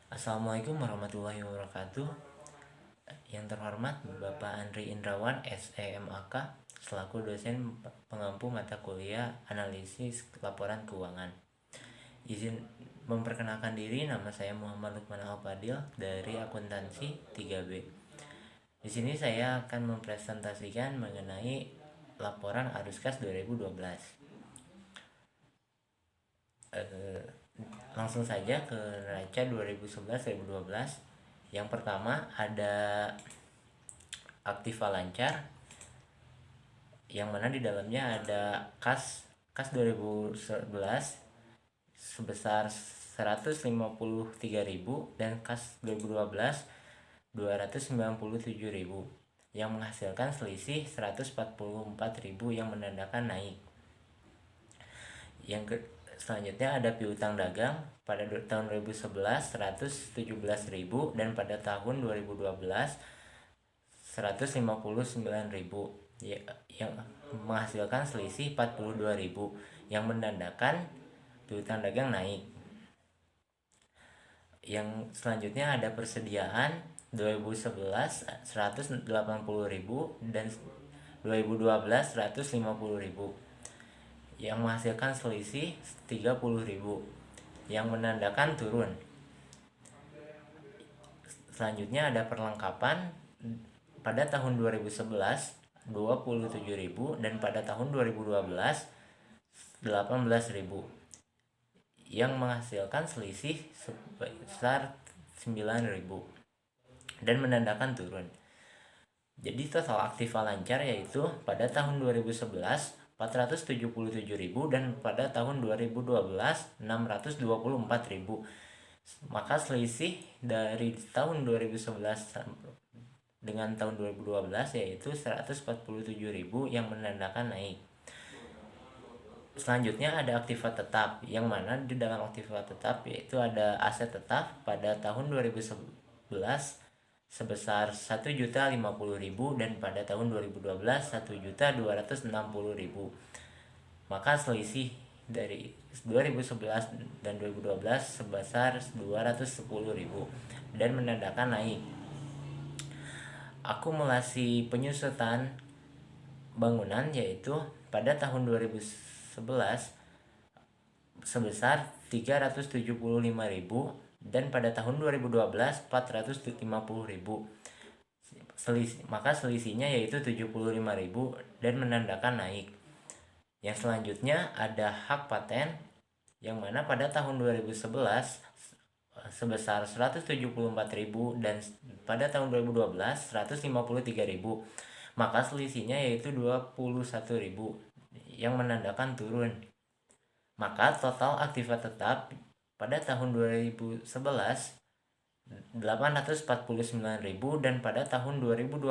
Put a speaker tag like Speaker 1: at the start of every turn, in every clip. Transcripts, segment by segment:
Speaker 1: Assalamualaikum warahmatullahi wabarakatuh. Yang terhormat Bapak Andri Indrawan, SEMAK, selaku dosen pengampu mata kuliah Analisis Laporan Keuangan. Izin memperkenalkan diri, nama saya Muhammad Lukman Al-Fadil dari Akuntansi 3B. Di sini saya akan mempresentasikan mengenai laporan arus kas 2012. Langsung saja ke neraca 2011-2012. Yang pertama ada aktiva lancar, yang mana di dalamnya ada kas 2011 sebesar 153.000 dan kas 2012 297.000 yang menghasilkan selisih 144.000 yang menandakan naik. Selanjutnya ada piutang dagang pada tahun 2011 117.000 dan pada tahun 2012 159.000 yang menghasilkan selisih 42.000 yang menandakan piutang dagang naik. Yang selanjutnya ada persediaan 2011 180.000 dan 2012 150.000 yang menghasilkan selisih 30.000 yang menandakan turun. Selanjutnya ada perlengkapan pada tahun 2011 27.000 dan pada tahun 2012 18.000 yang menghasilkan selisih sebesar 9.000 dan menandakan turun. Jadi total aktiva lancar yaitu pada tahun 2011 477.000 dan pada tahun 2012 624.000. Maka selisih dari tahun 2011 dengan tahun 2012 yaitu 147.000 yang menandakan naik. Selanjutnya ada aktiva tetap, yang mana di dalam aktiva tetap yaitu ada aset tetap pada tahun 2011 sebesar 1.050.000 dan pada tahun 2012 1.260.000. Maka selisih dari 2011 dan 2012 sebesar 210.000 dan menandakan naik. Akumulasi penyusutan bangunan yaitu pada tahun 2011 sebesar 375.000 dan pada tahun 2012 450.000. Maka selisihnya yaitu 75.000 dan menandakan naik. Yang selanjutnya ada hak paten, yang mana pada tahun 2011 sebesar 174.000 dan pada tahun 2012 153.000. Maka selisihnya yaitu 21.000 yang menandakan turun. Maka total aktiva tetap pada tahun 2011 849.000 dan pada tahun 2012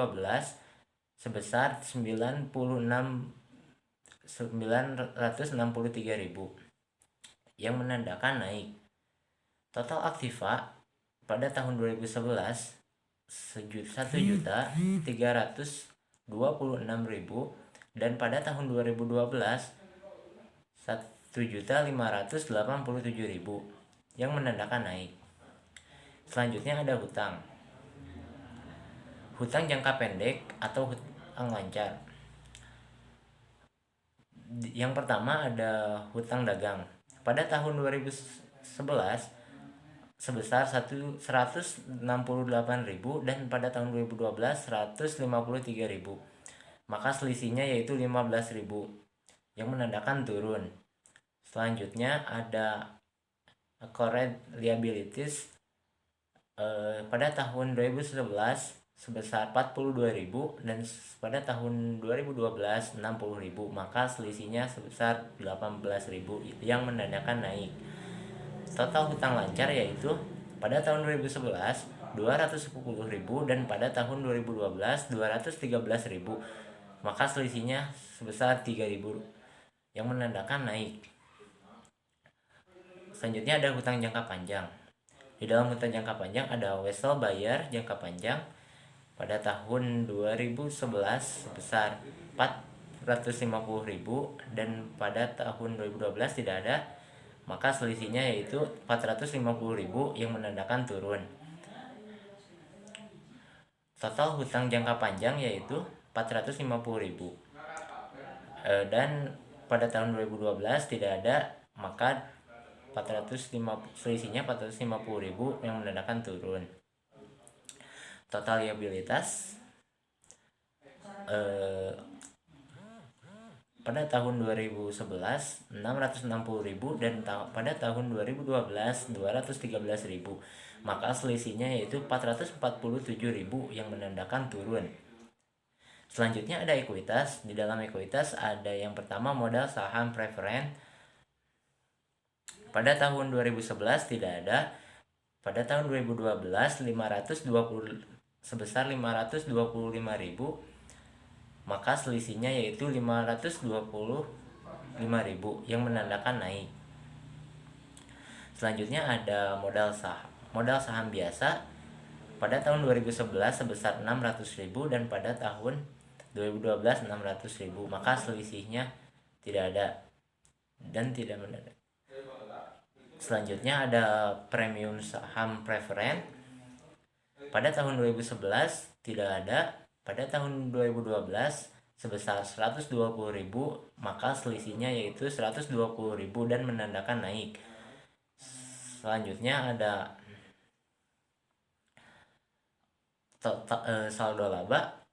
Speaker 1: sebesar 963.000 yang menandakan naik. Total aktiva pada tahun 2011 1.326.000 dan pada tahun 2012 1.587.000 yang menandakan naik. Selanjutnya ada hutang jangka pendek atau hutang lancar. Yang pertama ada hutang dagang pada tahun 2011 sebesar 168.000 dan pada tahun 2012 153.000. Maka selisihnya yaitu 15.000 yang menandakan turun. Selanjutnya ada current liabilities pada tahun 2011 sebesar 42.000 dan pada tahun 2012 60.000. Maka selisihnya sebesar 18.000 yang menandakan naik. Total hutang lancar yaitu pada tahun 2011 210.000 dan pada tahun 2012 213.000. Maka selisihnya sebesar 3.000 yang menandakan naik. Selanjutnya ada hutang jangka panjang. Di dalam hutang jangka panjang ada wesel bayar jangka panjang pada tahun 2011 sebesar 450.000 dan pada tahun 2012 tidak ada. maka selisihnya yaitu 450.000 yang menandakan turun. Total hutang jangka panjang yaitu 450.000. Dan pada tahun 2012 tidak ada, maka selisihnya 450.000 yang menandakan turun. Total liabilitas pada tahun 2011 660.000 dan pada tahun 2012 213.000, maka selisihnya yaitu 447.000 yang menandakan turun. Selanjutnya ada ekuitas. Di dalam ekuitas ada yang pertama modal saham preferen. Pada tahun 2011 tidak ada. Pada tahun 2012 sebesar 525.000, maka selisihnya yaitu 525.000 yang menandakan naik. Selanjutnya ada modal saham biasa. Pada tahun 2011 sebesar 600.000 dan pada tahun 2012 600.000, maka selisihnya tidak ada dan tidak mendadak. Selanjutnya ada premium saham preferen. Pada tahun 2011 tidak ada. Pada tahun 2012 sebesar 120.000, maka selisihnya yaitu 120.000 dan menandakan naik. Selanjutnya ada saldo laba,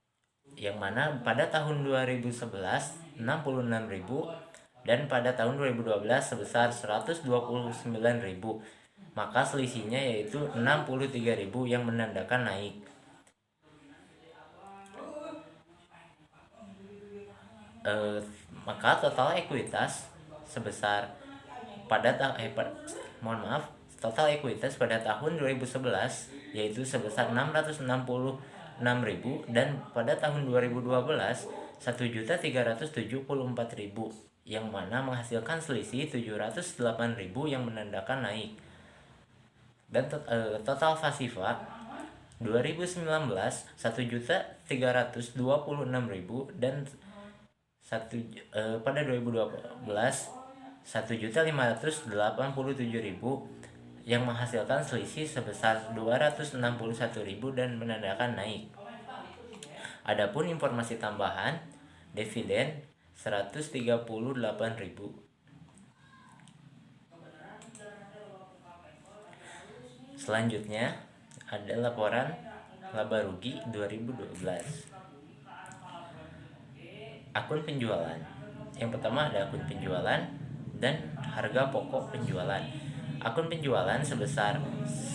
Speaker 1: yang mana pada tahun 2011 66.000 dan pada tahun 2012 sebesar 129.000, maka selisihnya yaitu 63.000 yang menandakan naik. Maka total ekuitas sebesar total ekuitas pada tahun 2011 yaitu sebesar 666.000 dan pada tahun 2012 1.374.000, yang mana menghasilkan selisih 708.000 yang menandakan naik. Dan total pasifa 2019 1.326.000 dan pada 2012 1.587.000 yang menghasilkan selisih sebesar 261.000 dan menandakan naik. Adapun informasi tambahan, dividen 138.000. Selanjutnya ada laporan laba rugi 2012. Akun penjualan. Yang pertama ada akun penjualan dan harga pokok penjualan. Akun penjualan sebesar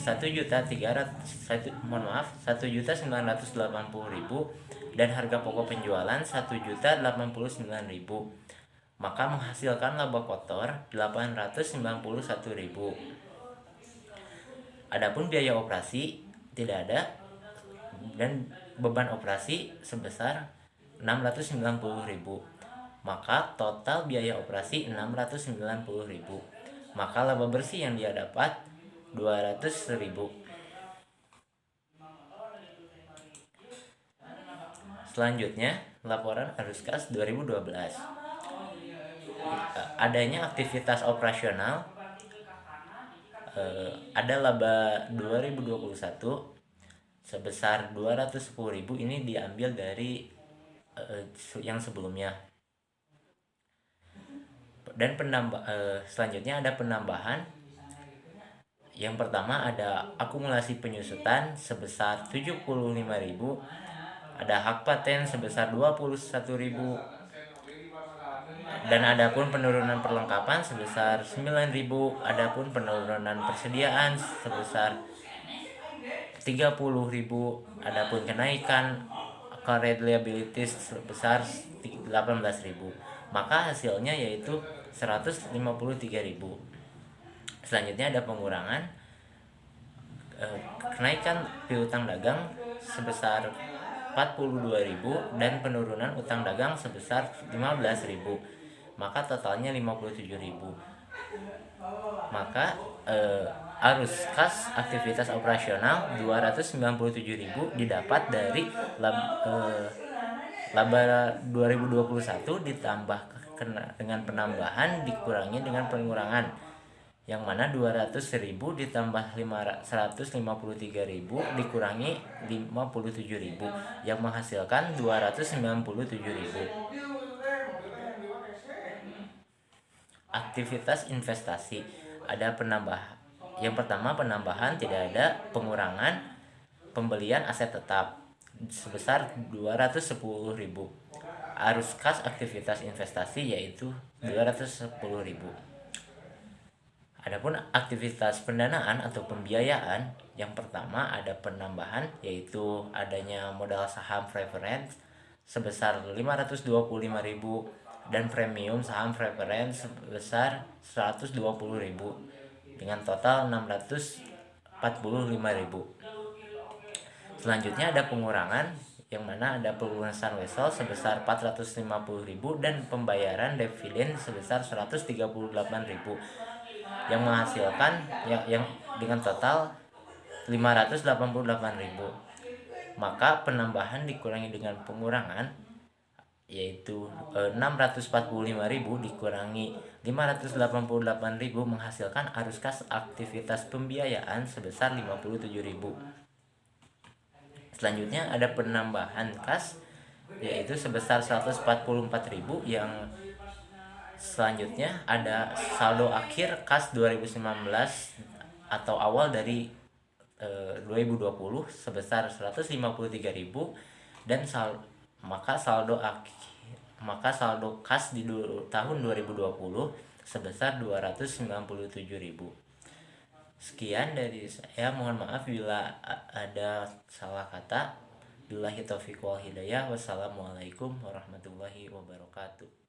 Speaker 1: 1.980.000 dan harga pokok penjualan 1.089.000, maka menghasilkan laba kotor 891.000. Adapun biaya operasi tidak ada dan beban operasi sebesar 690.000, maka total biaya operasi 690.000, maka laba bersih yang dia dapat 200.000. Selanjutnya laporan arus kas 2012. Adanya aktivitas operasional, ada laba 2021 sebesar 210.000, ini diambil dari yang sebelumnya. Dan selanjutnya ada penambahan. Yang pertama ada akumulasi penyusutan sebesar 75.000, ada hak paten sebesar 21.000, dan adapun penurunan perlengkapan sebesar 9.000, adapun penurunan persediaan sebesar 30.000, adapun kenaikan current liabilities sebesar 18.000, maka hasilnya yaitu 153.000. Selanjutnya ada pengurangan, kenaikan piutang dagang sebesar 42.000 dan penurunan utang dagang sebesar 15.000, maka totalnya 57.000. Maka arus kas aktivitas operasional 297.000 didapat dari laba 2021 ditambah dengan penambahan dikurangi dengan pengurangan. yang mana 200.000 ditambah 153.000 dikurangi 57.000 yang menghasilkan 297.000. Aktivitas investasi ada penambah. Yang pertama, penambahan, tidak ada pengurangan pembelian aset tetap sebesar 210.000. Arus kas aktivitas investasi yaitu 210.000. Adapun aktivitas pendanaan atau pembiayaan, yang pertama ada penambahan yaitu adanya modal saham preference sebesar 525.000 dan premium saham preference sebesar 120.000 dengan total 645.000. Selanjutnya ada pengurangan, yang mana ada pelunasan wesel sebesar 450.000 dan pembayaran dividen sebesar 138.000 yang menghasilkan yang dengan total 588.000. Maka penambahan dikurangi dengan pengurangan yaitu 645.000 dikurangi 588.000 menghasilkan arus kas aktivitas pembiayaan sebesar 57.000. Selanjutnya ada penambahan kas yaitu sebesar 144.000 yang selanjutnya ada saldo akhir kas 2019 atau awal dari 2020 sebesar 153.000 dan maka saldo kas di tahun 2020 sebesar 297.000. Sekian dari saya, mohon maaf bila ada salah kata. Billahi taufiq wal hidayah. Wassalamualaikum warahmatullahi wabarakatuh.